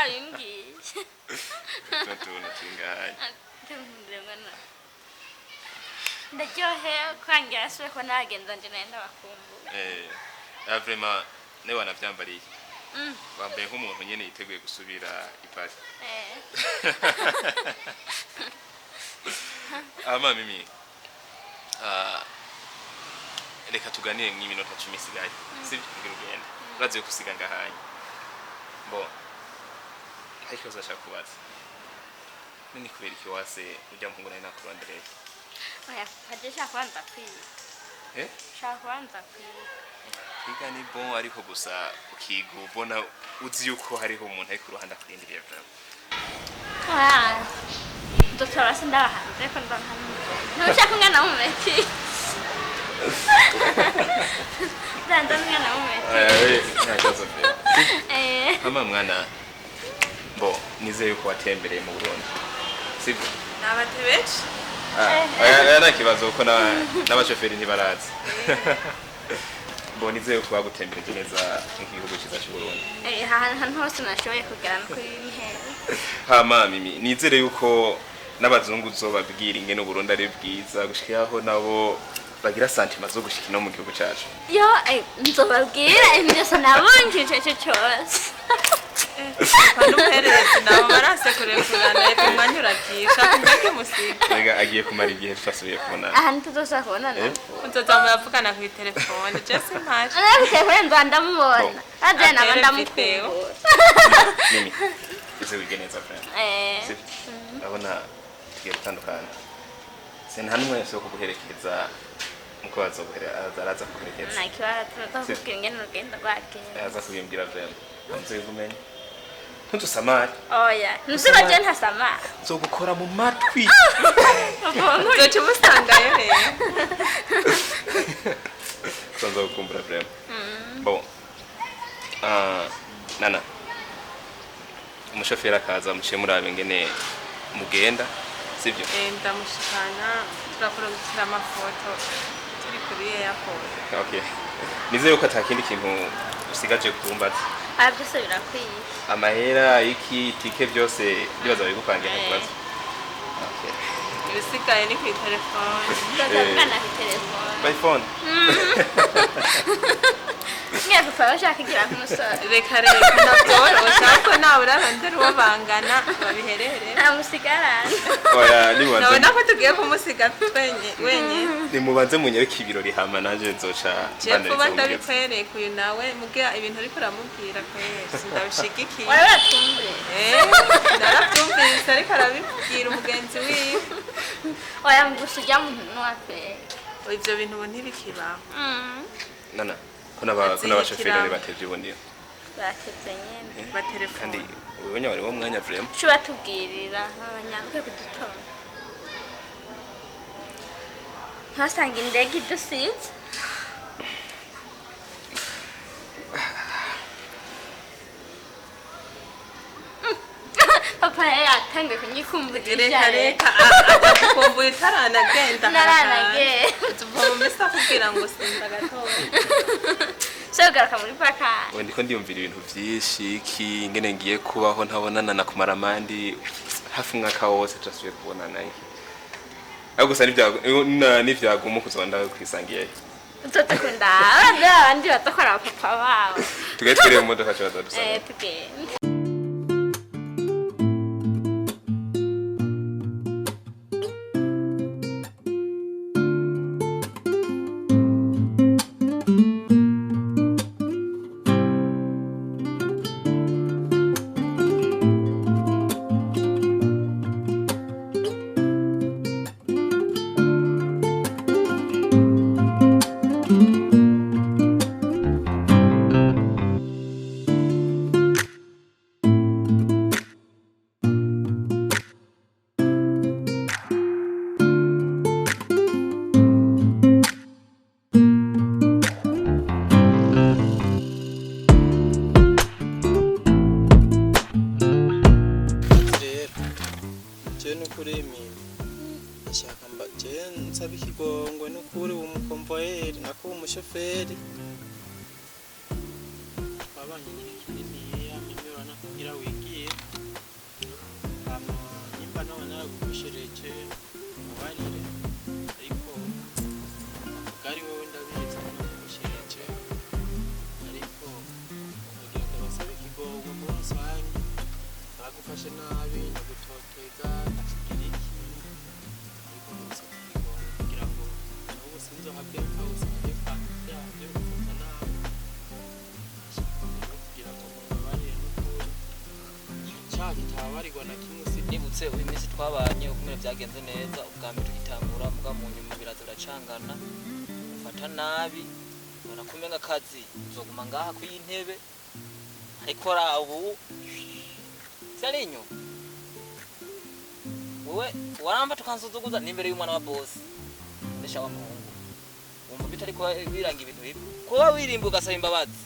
wabimbwiye tuna tinganya ndumvira ndaryohewe kwangira asubire ko nagenza nje naenda bakumbuye vraiment ne wanavyambariye wambaye nk'umuntu nyene yiteguye gusubira ipasi ama mimi reka tuganire nk'iminota 10 isigaye sivyo ngirugenda uraze kusiga ngahanye bo ariko uzashaka kubaza nini kubera iki wase ujya mpungu na nakurondere oya padesha kwanza kwiga kwanza kwiga ni bon ariko gusa ukiga ubona uzi yuko hariho umuntu ari ku ruhande kurindiriye vraiment Doktora sindahanze ko ndahana ntushaka umwana w'umumeti Danda mwana w'umumeti ntakibazo pe mama mwana bo nizeye yuko watembereye mu Burundi sibyo nabatebeje nta kibazo ko n'abashoferi ntibarazi bo nizeye yuko bagutembereje neza nk'igihugu cyiza cy'u Burundi ahantu hose nashoboye kugera no kuri ntera hama mimi nizere yuko n'abazungu zobabwira ingene u Burundi ari bwiza gushikaho nabo bagira santima zo gushika no mu gihugu cyacu yo nzobabwira imyose nabonje cyo cyose Quando pereze nawe barase kurekurana imanyuragisha kumbake musika Rega agiye kumara igihe twasubiye kubona ahantu tuzoza kubonana Untozamu yavugana ku telefone just imagine ariko kwenda ndamubona aje na ndamukubura Mimi ize wigeneza friend abona tugiye gutandukana nta n'umwe wese wo kuguherekeza muko azaza kuguherekeza nakibazo tuzakubwira ingene urugendo rwagenda aza kubimbwira vraiment nzigumenye ntutusamare oya ntusibaje ntasamara zo gukora mu matwi Zote musangayo rero Sanzo kumbura vraiment bon nana umushoferi akaza muciye murabe ngene mugenda sivyo ndamushikana turakurikira amafoto turi kuri airport okay nize yuko atakindi kintu usigaje kutumbaza byose birakwiye amahera iki tike byose bibaza bigupangira ntakibazo okay ibisigaye ni ku telefone ndazana ku telefone by phone Ngiye gufasha kigira kumusora reka nabyo ushaka nawe urarondera uwo bangana babiherere amusigarana oya nibanze nabona ko tugiye kumusiga wenye nimubanze munyereke ibirori hama nanje nzoca kuba ndabikwereka uyu nawe mugira ibintu ariko uramubwira kwese ndabishigikiye waratumbe narabyumvise ariko arabibwira umugenzi wiwe oya mugusujya mu ntwafe ivyo bintu ubu ntibikibaho nana kuna abashoferi batevye ubundiyo batevye nyene batelefone kandi ubonye bari wo mwanya vraiment cyo batubwirira abanyanguke kudutora hasanga indege idusize papa yatangiye kunyikumburira reka atakumbuye taranagenda naranage tuvoma mesa kugira ngo sinda gatoya Sogaruka muri paka. Wewe ndiko ndiyumvira ibintu vyinshi iki ngene ngiye kubaho ntabonana na kumaramandi hafi mwaka wose twasubiye kubonana iki. Ariko gusa n'ivyaguma kuzonda kwisangiye. Utotakunda abandi batakora papa bawe. Tugatwire mu modoka cyo badusaba. Tugende. umushoferi babanye kinini yamenye bana kugira wigiye kitabarirwa na kimwe si nibutse uyu minsi twabanye ukumene byagenze neza ubwa mbere tugitangura muga mu nyuma biraza biracangana ufata nabi barakumenga akazi uzoguma ngaha ku y'intebe ariko rabu salinyo wewe waramba tukansuzuguza n'imbere y'umwana wa boss ndesha wa muhungu wumva bitari ko biranga ibintu bibi kuba wirimba ugasaba imbabazi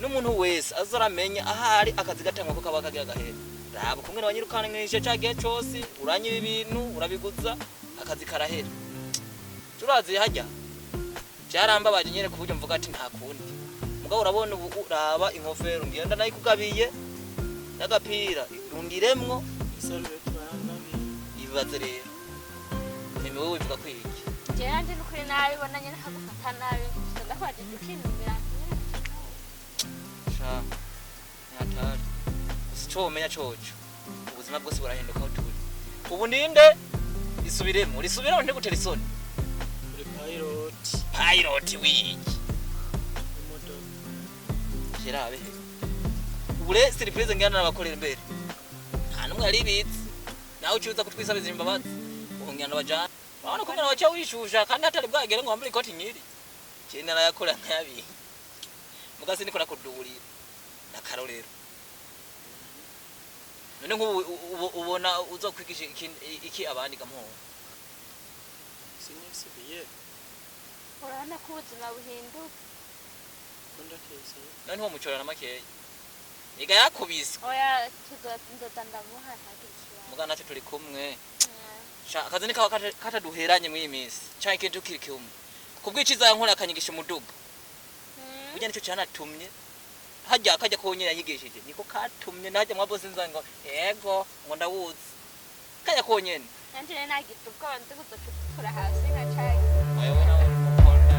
n'umuntu wese azoramenya ahari akazi gatangwa ko kaba kagira gahera rabo kumwe n'abanyirukana nk'ishe cagiye cyose uranyiba ibintu urabiguza akazi karahera turazi hajya byarambabaje nyene kuburyo mvuga ati nta kundi mugabo urabona ubu uraba inkofero ngenda nayo kugabiye n'agapira rungiremwo ibibazo rero ni wewe bivuga kwiki Janje nukuri nabi bona nyene kagufata nabi ndakwaje dukinumira sha nyatari sico umenya coco ubuzima bwose burahinduka aho turi ubu ndinde risubiremo nte gutera isoni pilot wiki jerabe ubure surprise ngana nabakorera imbere nta numwe ari bitse nawe ucuza kutwisabiza imbabazi ungana bajana bana kumwe nabacha wishusha kandi hatari bwagere ngo wambire ikoti nyiri cyene narayakora nkabi mugasi niko nakudurira nakarorero none nk'ubu ubona uzokwigisha iki abandi gamuho sinyisubiye urana ko ubuzima buhinduka none uwo mucorana makeya niga yakubise oya tuzoza ndamuha ntagikiwa mugana cyo turi kumwe sha akazi ni kawa kataduheranye mu imisi cyane kintu kirike umwe kubwiciza yankora akanyigisha umuduga burya nico cyanatumye hajya akajya konyera yigishije niko katumye najya mwa bose nzango yego ngo ndawuzi kajya konyene nanje nagituko ndikuzotukura hasi nkacaye wewe nawe mukunda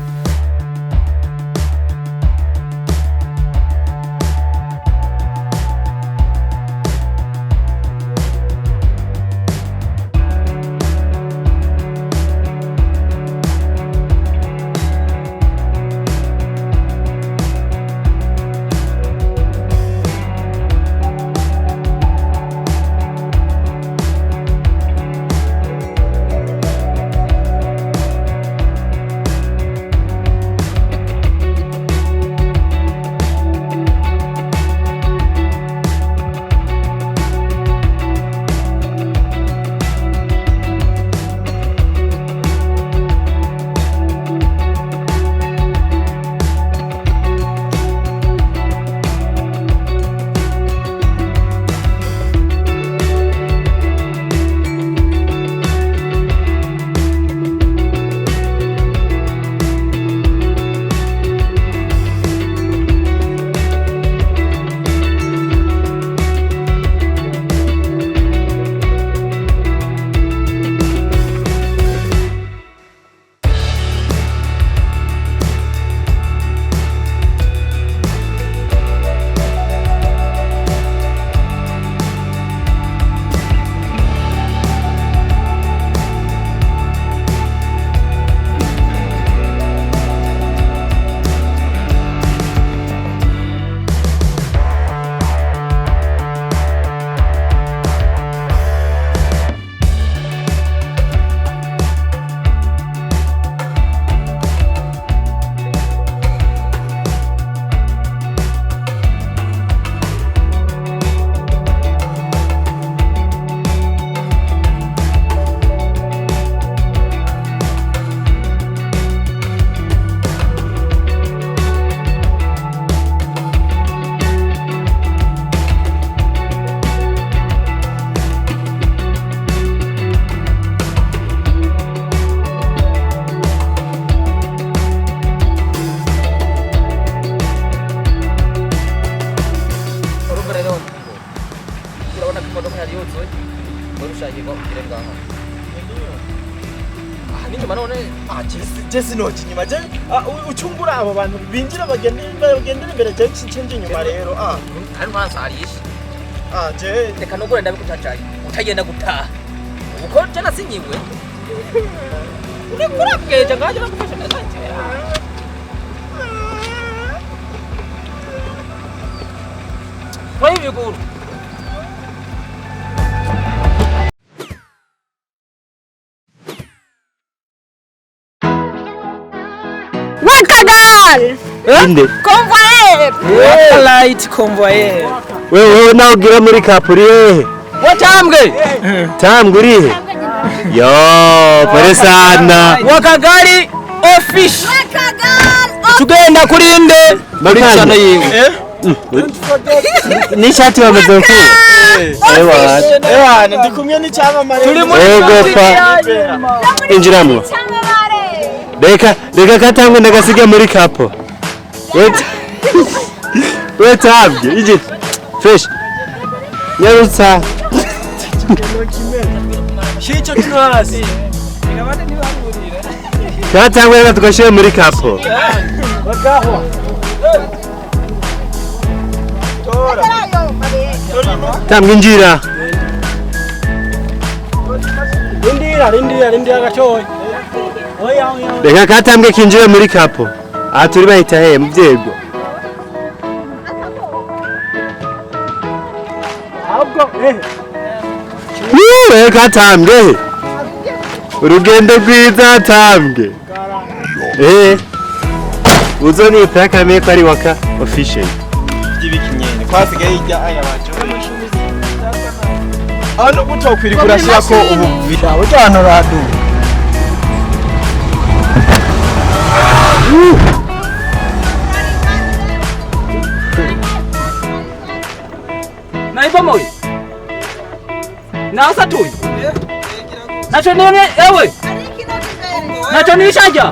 Jesse no kinyuma je ucumbura abo bantu binjira bagendera imbere je cinje nyuma rero ari mwansariye je reka nogore ndabikutacaye utagenda gutaha uko je nasinyiwe uri kurabweje ngaje bakufasha ndazanje Kwa hivi guru Final. inde Convoyeur. Wakalight convoyeur wewe nawe ugira muri kapuri hehe watambwe tambwe urihe yo pole sana Wakagali office Wakagali. tugenda kurinde muri sana yiwe n'ishati bamaze gukura ewa ndi kumwe n'icyamamare turi muri injiramwo reka katangwe ndagasiga muri kapo wetabye ije fresh nyarutsa shicho kinwasi katangwe reka tugashire muri kapo bakaho tambwe injira rindira gatoya reka katambwe kinjire muri kapo aha turi bahita hehe mu vyego reka tambwe urugendo rwiza tambwe uzonipa akameye ko ari waka official by'ibikinyene kwasigaye ijya aya bacu ano gutokwiri kurashira ko ubu bidaho cyane radu naiba moyo na satuyi nacho nene ewe nacho nishaja